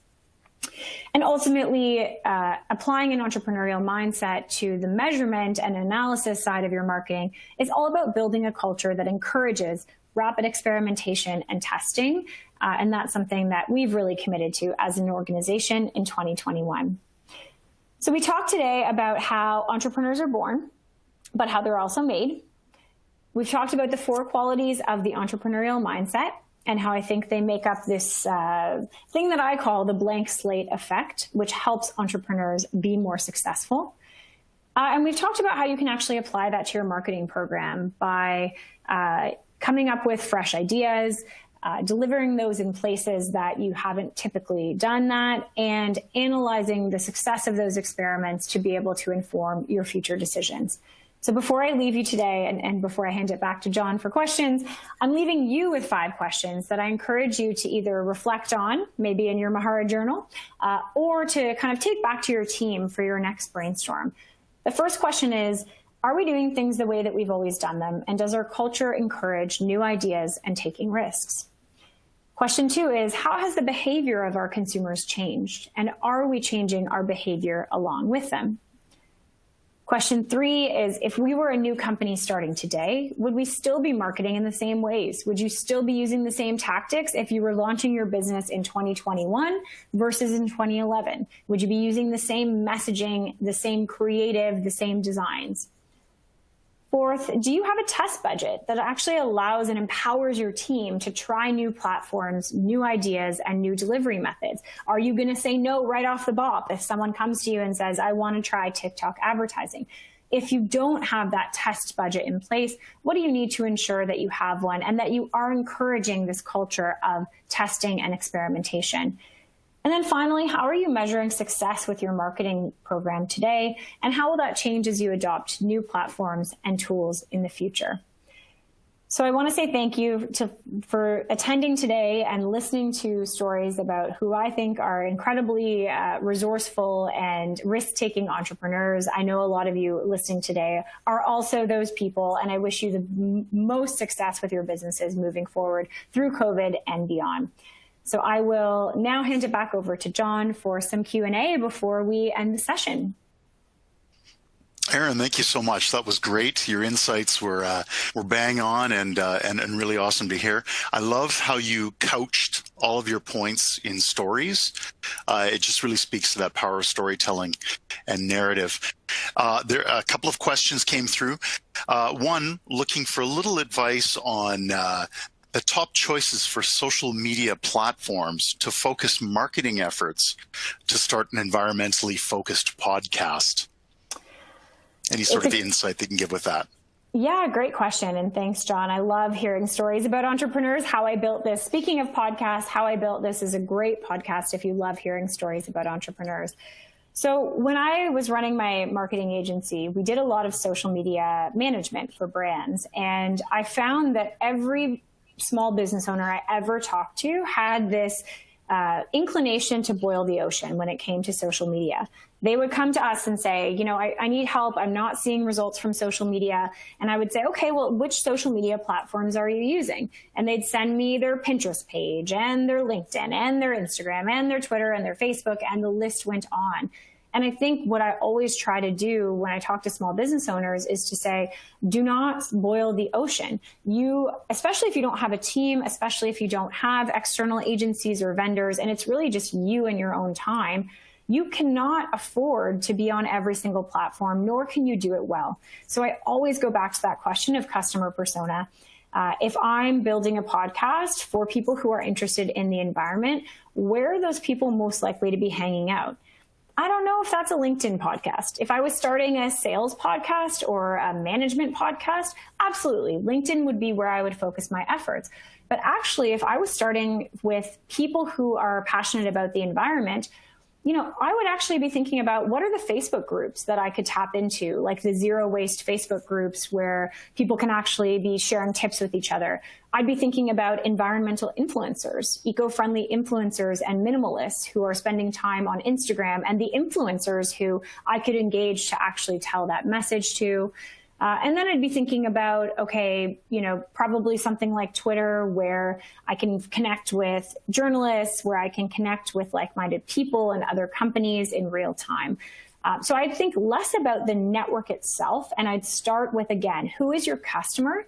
And ultimately, applying an entrepreneurial mindset to the measurement and analysis side of your marketing is all about building a culture that encourages rapid experimentation and testing. And that's something that we've really committed to as an organization in 2021. So we talked today about how entrepreneurs are born, but how they're also made. We've talked about the 4 qualities of the entrepreneurial mindset and how I think they make up this thing that I call the blank slate effect, which helps entrepreneurs be more successful. And we've talked about how you can actually apply that to your marketing program by coming up with fresh ideas, delivering those in places that you haven't typically done that, and analyzing the success of those experiments to be able to inform your future decisions. So before I leave you today, and before I hand it back to John for questions, I'm leaving you with 5 questions that I encourage you to either reflect on, maybe in your Mahara journal, or to kind of take back to your team for your next brainstorm. The first question is, are we doing things the way that we've always done them? And does our culture encourage new ideas and taking risks? Question 2 is, how has the behavior of our consumers changed? And are we changing our behavior along with them? Question 3 is, if we were a new company starting today, would we still be marketing in the same ways? Would you still be using the same tactics if you were launching your business in 2021 versus in 2011? Would you be using the same messaging, the same creative, the same designs? 4th, do you have a test budget that actually allows and empowers your team to try new platforms, new ideas, and new delivery methods? Are you going to say no right off the bop if someone comes to you and says, I want to try TikTok advertising? If you don't have that test budget in place, what do you need to ensure that you have one and that you are encouraging this culture of testing and experimentation? And then finally, how are you measuring success with your marketing program today? And how will that change as you adopt new platforms and tools in the future? So I want to say thank you for attending today and listening to stories about who I think are incredibly resourceful and risk-taking entrepreneurs. I know a lot of you listening today are also those people, and I wish you the most success with your businesses moving forward through COVID and beyond. So I will now hand it back over to John for some Q&A before we end the session. Erin, thank you so much. That was great. Your insights were bang on and really awesome to hear. I love how you couched all of your points in stories. It just really speaks to that power of storytelling and narrative. There a couple of questions came through. One, looking for a little advice on the top choices for social media platforms to focus marketing efforts to start an environmentally focused podcast. Any sort of insight they can give with that? Yeah, great question. And thanks, John. I love hearing stories about entrepreneurs, how I built this. Speaking of podcasts, How I Built This is a great podcast if you love hearing stories about entrepreneurs. So when I was running my marketing agency, we did a lot of social media management for brands. And I found that every small business owner I ever talked to had this inclination to boil the ocean when it came to social media. They would come to us and say, I need help. I'm not seeing results from social media. And I would say, okay, well, which social media platforms are you using? And they'd send me their Pinterest page and their LinkedIn and their Instagram and their Twitter and their Facebook, and the list went on. And I think what I always try to do when I talk to small business owners is to say, do not boil the ocean. Especially if you don't have a team, especially if you don't have external agencies or vendors, and it's really just you and your own time, you cannot afford to be on every single platform, nor can you do it well. So I always go back to that question of customer persona. If I'm building a podcast for people who are interested in the environment, where are those people most likely to be hanging out? I don't know if that's a LinkedIn podcast. If I was starting a sales podcast or a management podcast, absolutely. LinkedIn would be where I would focus my efforts. But actually, if I was starting with people who are passionate about the environment, I would actually be thinking about what are the Facebook groups that I could tap into, like the zero waste Facebook groups where people can actually be sharing tips with each other. I'd be thinking about environmental influencers, eco-friendly influencers and minimalists who are spending time on Instagram, and the influencers who I could engage to actually tell that message to. And then I'd be thinking about, probably something like Twitter, where I can connect with journalists, where I can connect with like-minded people and other companies in real time. So I'd think less about the network itself, and I'd start with, again, who is your customer?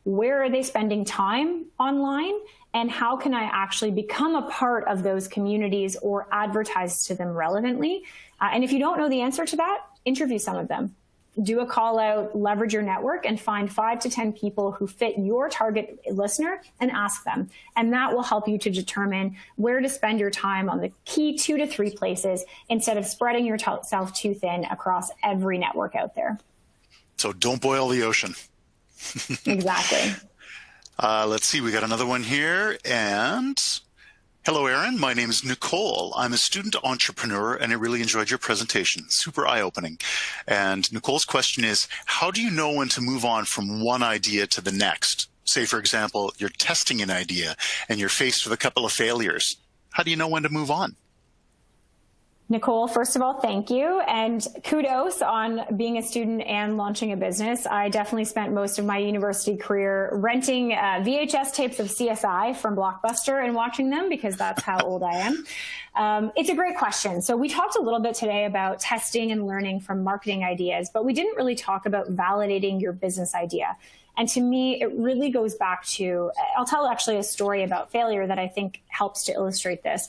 Where are they spending time online? And how can I actually become a part of those communities or advertise to them relevantly? And if you don't know the answer to that, interview some of them. Do a call out, leverage your network, and find 5 to 10 people who fit your target listener and ask them. And that will help you to determine where to spend your time on the key 2 to 3 places instead of spreading yourself too thin across every network out there. So don't boil the ocean. Exactly. Let's see. We got another one here. And hello, Erin. My name is Nicole. I'm a student entrepreneur, and I really enjoyed your presentation. Super eye-opening. And Nicole's question is, how do you know when to move on from one idea to the next? Say, for example, you're testing an idea and you're faced with a couple of failures. How do you know when to move on? Nicole, first of all, thank you. And kudos on being a student and launching a business. I definitely spent most of my university career renting VHS tapes of CSI from Blockbuster and watching them because that's how old I am. It's a great question. So we talked a little bit today about testing and learning from marketing ideas, but we didn't really talk about validating your business idea. And to me, it really goes back to, I'll tell actually a story about failure that I think helps to illustrate this.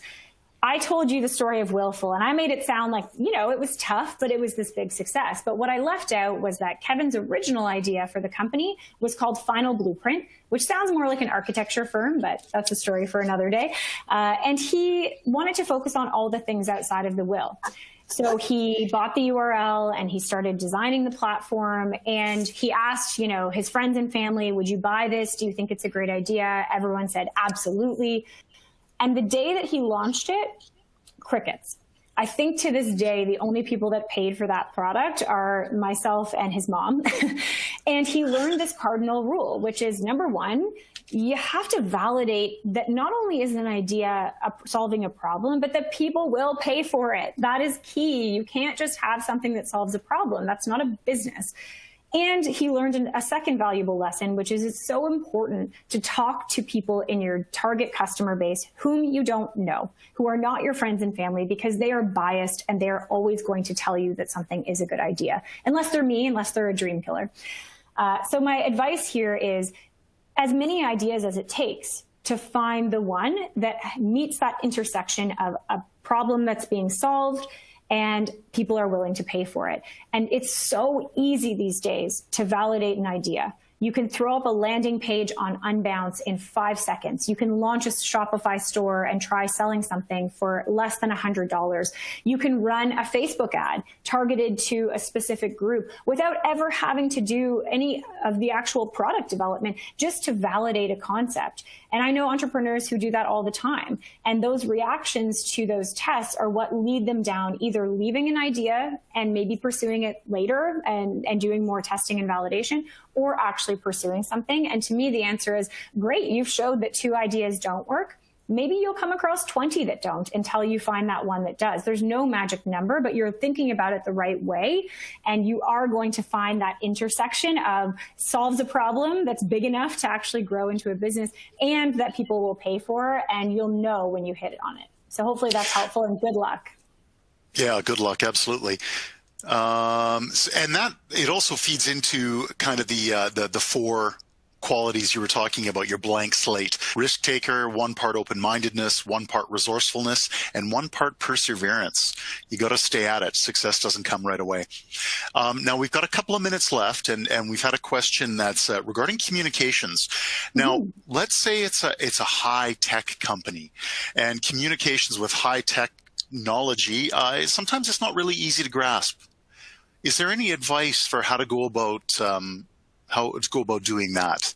I told you the story of Willful, and I made it sound like, it was tough, but it was this big success. But what I left out was that Kevin's original idea for the company was called Final Blueprint, which sounds more like an architecture firm, but that's a story for another day. And he wanted to focus on all the things outside of the will. So he bought the URL and he started designing the platform, and he asked, his friends and family, would you buy this? Do you think it's a great idea? Everyone said, absolutely. And the day that he launched it, crickets. I think to this day, the only people that paid for that product are myself and his mom. And he learned this cardinal rule, which is number one, you have to validate that not only is an idea solving a problem, but that people will pay for it. That is key. You can't just have something that solves a problem. That's not a business. And he learned a second valuable lesson, which is it's so important to talk to people in your target customer base whom you don't know, who are not your friends and family, because they are biased and they are always going to tell you that something is a good idea, unless they're me, unless they're a dream killer. So my advice here is as many ideas as it takes to find the one that meets that intersection of a problem that's being solved and people are willing to pay for it. And it's so easy these days to validate an idea. You can throw up a landing page on Unbounce in 5 seconds. You can launch a Shopify store and try selling something for less than $100. You can run a Facebook ad targeted to a specific group without ever having to do any of the actual product development, just to validate a concept. And I know entrepreneurs who do that all the time. And those reactions to those tests are what lead them down either leaving an idea and maybe pursuing it later and doing more testing and validation, or actually pursuing something. And to me, the answer is, great, you've showed that 2 ideas don't work. Maybe you'll come across 20 that don't until you find that one that does. There's no magic number, but you're thinking about it the right way. And you are going to find that intersection of solves a problem that's big enough to actually grow into a business and that people will pay for, and you'll know when you hit it on it. So hopefully that's helpful, and good luck. Yeah, good luck. Absolutely. And that it also feeds into kind of the 4 qualities you were talking about, your blank slate. Risk taker, 1 part open-mindedness, 1 part resourcefulness, and 1 part perseverance. You got to stay at it. Success doesn't come right away. Now we've got a couple of minutes left, and we've had a question that's regarding communications. Now, let's say it's a high-tech company, and communications with high-tech technology, sometimes it's not really easy to grasp. Is there any advice for how to go about doing that?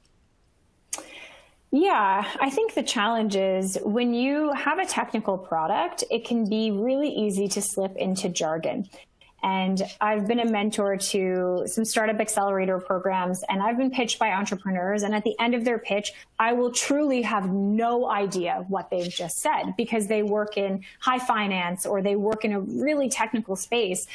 Yeah, I think the challenge is when you have a technical product, it can be really easy to slip into jargon. And I've been a mentor to some startup accelerator programs, and I've been pitched by entrepreneurs. And at the end of their pitch, I will truly have no idea what they've just said because they work in high finance or they work in a really technical space.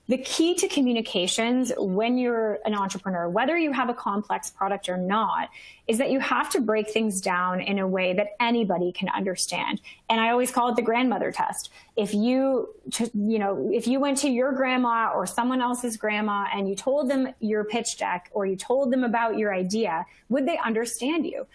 The key to communications when you're an entrepreneur, whether you have a complex product or not, is that you have to break things down in a way that anybody can understand. And I always call it the grandmother test. If you went to your grandma or someone else's grandma and you told them your pitch deck or you told them about your idea, would they understand you?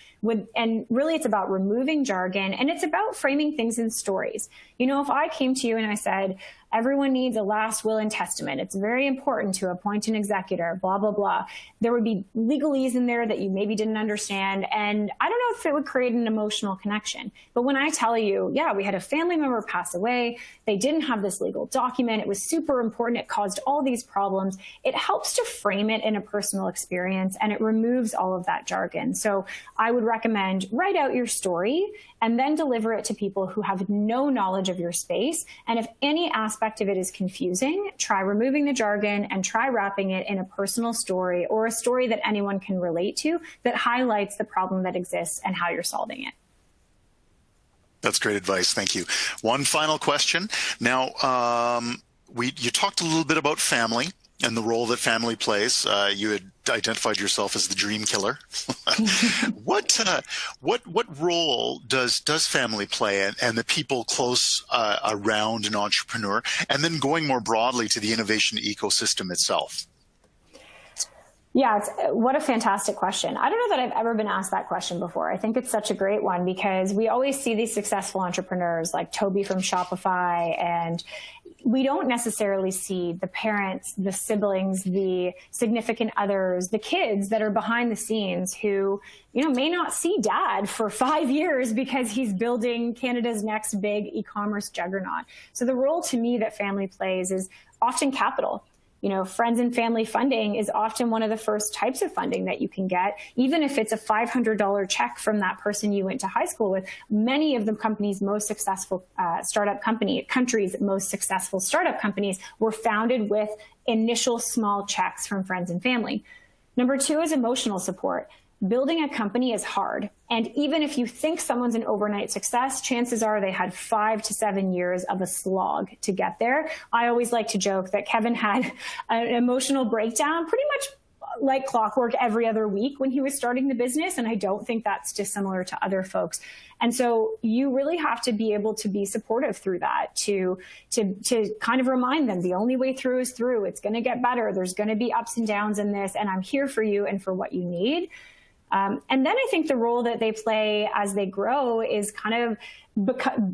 And really it's about removing jargon, and it's about framing things in stories. If I came to you and I said, everyone needs a last will and testament, it's very important to appoint an executor, blah, blah, blah. There would be legalese in there that you maybe didn't understand. And I don't know if it would create an emotional connection. But when I tell you, yeah, we had a family member pass away, they didn't have this legal document, it was super important, it caused all these problems, it helps to frame it in a personal experience, and it removes all of that jargon. So I would recommend write out your story and then deliver it to people who have no knowledge of your space. And if any aspect of it is confusing, try removing the jargon and try wrapping it in a personal story or a story that anyone can relate to that highlights the problem that exists and how you're solving it. That's great advice. Thank you. One final question. Now, you talked a little bit about family and the role that family plays. You had identified yourself as the dream killer. What role does family play and the people close around an entrepreneur, and then going more broadly to the innovation ecosystem itself? Yeah, what a fantastic question. I don't know that I've ever been asked that question before. I think it's such a great one because we always see these successful entrepreneurs like Toby from Shopify, and we don't necessarily see the parents, the siblings, the significant others, the kids that are behind the scenes who, may not see dad for 5 years because he's building Canada's next big e-commerce juggernaut. So the role to me that family plays is often capital. Friends and family funding is often one of the first types of funding that you can get, even if it's a $500 check from that person you went to high school with. Many of the company's most successful country's most successful startup companies were founded with initial small checks from friends and family. Number two is emotional support. Building a company is hard. And even if you think someone's an overnight success, chances are they had 5 to 7 years of a slog to get there. I always like to joke that Kevin had an emotional breakdown pretty much like clockwork every other week when he was starting the business. And I don't think that's dissimilar to other folks. And so you really have to be able to be supportive through that, to kind of remind them the only way through is through. It's going to get better. There's going to be ups and downs in this, and I'm here for you and for what you need. And then I think the role that they play as they grow is kind of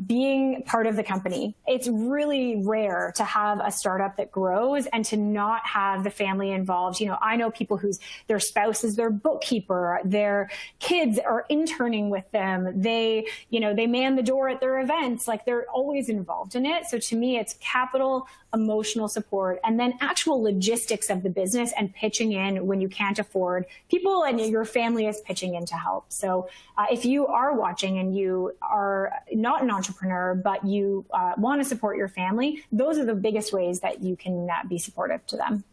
being part of the company. It's really rare to have a startup that grows and to not have the family involved. I know people their spouse is their bookkeeper, their kids are interning with them. They man the door at their events, like they're always involved in it. So to me, it's capital, emotional support, and then actual logistics of the business and pitching in when you can't afford people and your family is pitching in to help. So if you are watching and you are not an entrepreneur, but you want to support your family, those are the biggest ways that you can be supportive to them.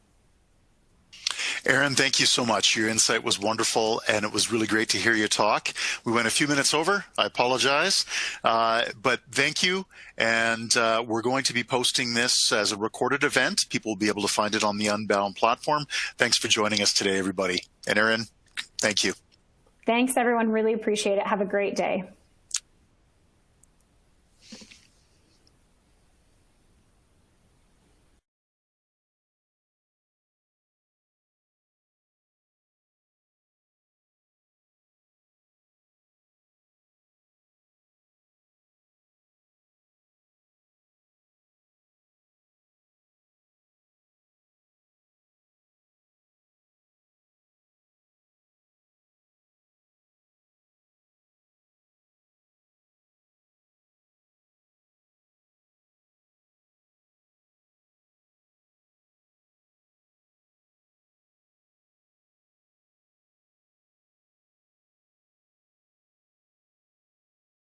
Erin, thank you so much. Your insight was wonderful, and it was really great to hear you talk. We went a few minutes over. I apologize, but thank you. And we're going to be posting this as a recorded event. People will be able to find it on the Unbound platform. Thanks for joining us today, everybody. And Erin, thank you. Thanks, everyone. Really appreciate it. Have a great day.